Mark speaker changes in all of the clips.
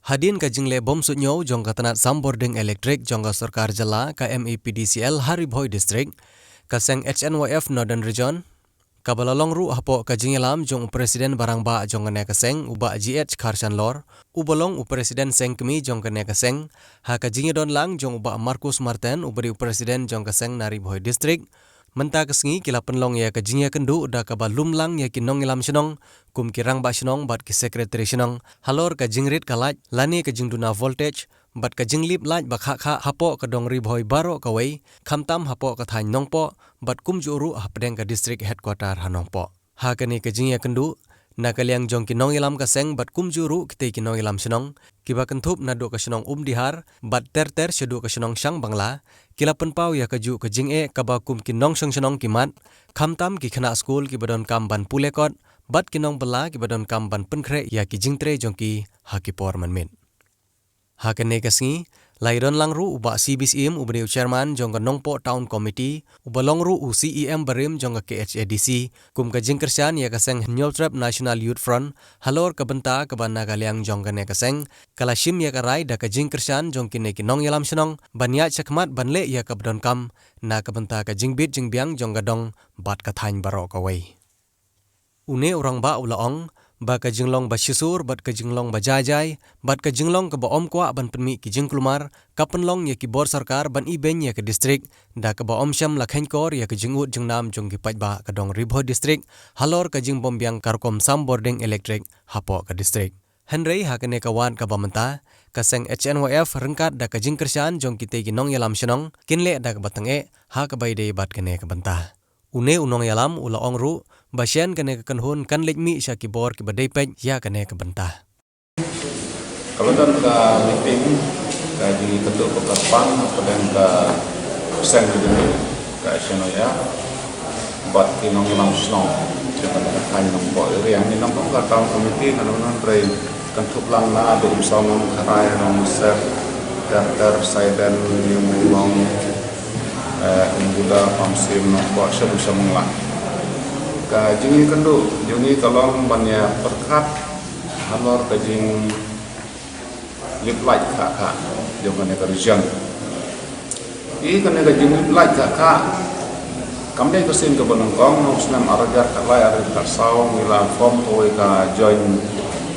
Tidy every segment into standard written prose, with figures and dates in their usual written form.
Speaker 1: Hadin ka jingle bom sunyo jong katanat sambording elektrik jong ka sarkar jala ka MEPDCL Haribhoi District kaseng HNYF Northern Region kabalalong ru hapo ka jingelam jong presiden barangba jong kane kaseng uba GH Kharshan Lor ubalong presiden sengkmi jong kane kaseng ha ka jingedon lang jong uba Marcus Martin ubari presiden jong kaseng Haribhoi District menta kesengi kila penlong ya kajingya kendu udah kaba lumlang ya kinong ilam senong kum kirang ba senong bat ki sekretari senong halor ka jingrit kalaj lani ka jingduna voltage bat ka jinglip laj bakha kha hapo ka dong ribhoi baro kawai khamtam hapo ka thain nongpo bat kum juru hapdeng ka district headquarter hanongpo ha kani ka jingya kendu nakaliang jong kinong ilam kaseng bat kum juru kite kinong ilam senong kiba kentup nado ka senong dihar bat ter sedu ka senong syang bangla kila penpau ya kaju ke jing kaba kum kinong syang senong kimat khamtam ki khana school ki badon kam ban pulekot bat kinong bela ki badon kam ban penkre ya ki jingtre jong ki hakipor manmin hakene kasngi lairon langru uba CBCM ubri chairman jong ka nongpo town committee ubalongru CEM barim jong ka KHADC kum ka jingkersan ya kaseng Nyoltrap National Youth Front halor ka benta ka ban nagaliang jong ka ne kaseng kalashim ya karai da ka jingkersan jong kine kinong yalam senong banya chakmat banle ya ka badon kam na ka benta ka jingbit jingbiang jong ka dong bat ka thain baro ka wei une orang ba ulaong ba ka jinglong ba shisur bat ka jinglong ba jajai bat ka jinglong ka ba om kwa ban penmi ki jingklumar kapenlong ya ki bor sarkar ban iben ya ka district da ka ba om syam lakhain kor ya ka jingut jingnam jong ki pajba ka dong Ribhoi district halor ka jing bombyang karkom sam boarding electric hapo ka district Henry hakane kawan ka bamenta kaseng HNYF rengkat da ka jingkersan jong ki te ki nong yalam senong kinle da ka batange ha ka baide bat kane ka banta une unong yalam ulaong ru basyan kane kanhun kan lekmi sya ki bor ki badai pej ya kane ke bentah
Speaker 2: kalau dan ke meeting ke di ketuk pekerpan dan ke sen gedung ke SNOya buat kinong ilang senong dengan kan nombor yang ni nombor ke tahun komiti kan pre kentuk lang na do usam karai nong ser ter saiden yung Ungguda pamsim nombor sebisa mengelang ka jingi kendu jungi kalong banyak perkat halor ka jing lip light ka jangan ka region I kan ka jing lip light ka kamde ko sin ka banongkong muslim arajar ka lai arif ka saw mila form to ka join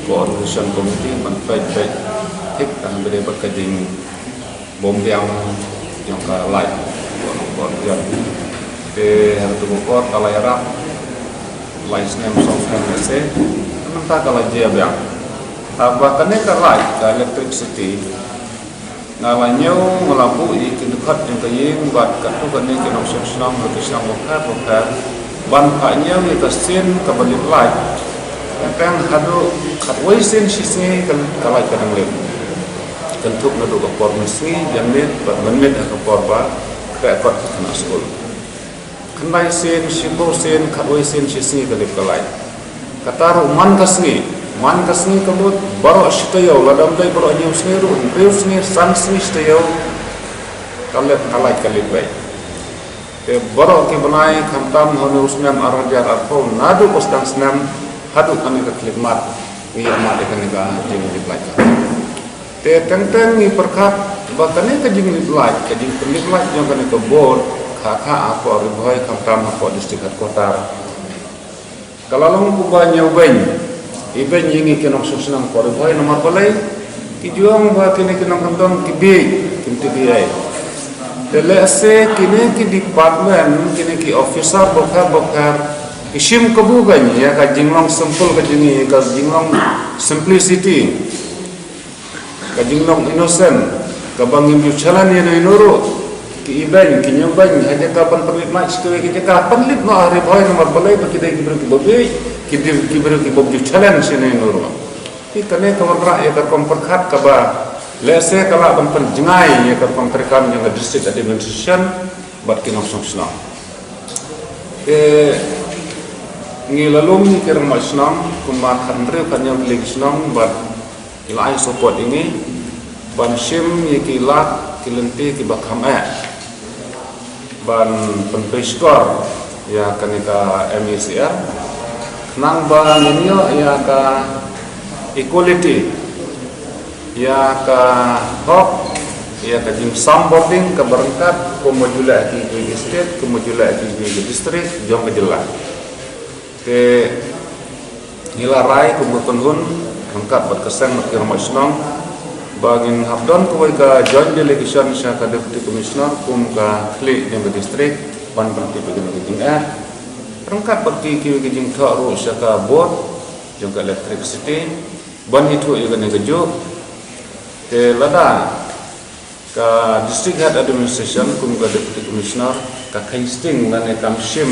Speaker 2: coordination committee man pej hik ka bede ba ka jing bombyang yang ka light koordinasi de hartu bukor kalayara license software mese mentah kalau dia biang bahkan ke light ke electricity ngalanyo ngelabu di dekat yang kaying buat katu kene ke nong senang senang bokar ban paknya we kasin ke balik light kan hadu katwai sen sisni kalai kadang lem tentu nado ke pormisi jamin bermenit ke porba rekod kena school kenai sen shibo sen katwai sen sisni kalip kalai katar man kasni kabut baro shtayo ladam dai baro nyum sni ru reus ni san sni shtayo kalip kalai kalip bai te baro ke banai khamtam hone usmem arajar arpo nadu kostang snam hadu kami ka khidmat ni amat kan ga jing diplai te teng ni perkat bakane ka jing diplai ka jing diplai jong kan ka board kakak apa Ribhoi khamtam apa district headquarter kalau long kubanya ubeng iben yingi kenong susunang ko Ribhoi nomor balai ki juang ba kene kenong kantong ki bi kinti bi tele se kene ki department kene ki officer bokar isim kebugan ya ka jinglong simple ka jingi ka jinglong simplicity ka jinglong innocent ka bangim yu chalan ya nuru ki iben ki nyoban haja ka pan perlit mak sekali ki ka panlit no Ribhoi nomor balai pakita ki berki bobi ki berki bobi chalan sine nuru ki kane kamar ya ka komperkat ka ba lese kala ban pan jingai ya ka komperkam yang district administration bat ki nong song ngilalum ni kira masnam kumma khandre kanyam legisnam bat ilai support ini ban shim yikilat kilenti ki bakham ban penpeskor ya kanika MECR nang ba ninyo ya ka equality ya ka hok ya ka jim sambording ka berangkat kumujula di state kumujula di distrik jom ka jelas ke nilarai kumutunhun rangkat berkesan makir masnong bagin habdon kuwai ka joint delegation sya ka deputy commissioner kum ka klik yang ke distrik ban berarti begini begini rangkat berarti kiwi kijing thak ru sya ka board jom ka electricity ban itu juga yang kejuk ke lada ka district head administration kum ka deputy commissioner ka kaisting lan kam shim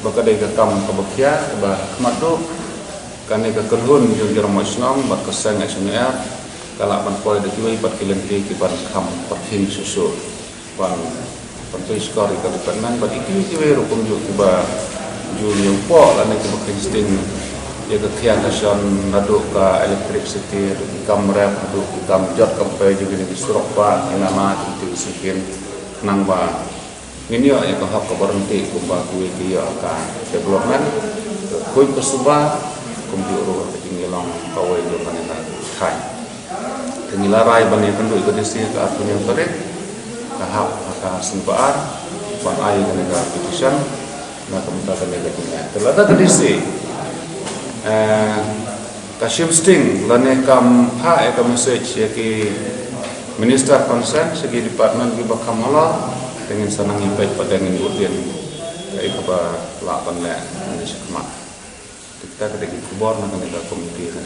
Speaker 2: bakadai ka kam ka bakia ba khmatu kan ka kunhun jong jong masnong bat kesang SNR kalak ban poi de kiwi pat kilenti ki ban kham pat hin susu ban pantai skor ka department bat iki kiwi rukum ju ba ju yang po lan ka kaisting ya ke nasion naduk ke electricity aduk ke kamera aduk ke jot kampai juga di surok pak yang nama itu sekian nang ba ini ya ke hak ke berhenti kumba kuwi ke ya ke development kuwi pesuba kumjuru ketinggalan kawai jo kan ta thai tengilarai bani pendu ke desi ke atun yang perit ke hak ka sembar ban ai ke negara petition na kemudian ke negara terlata ke desi Kashim Sting lane kam ha eka message ya ki minister concern segi department ki bakamala dengan sanang ipai pada dengan urdian kai ka lapan la Indonesia kemak kita kedai kubor nak komiti kan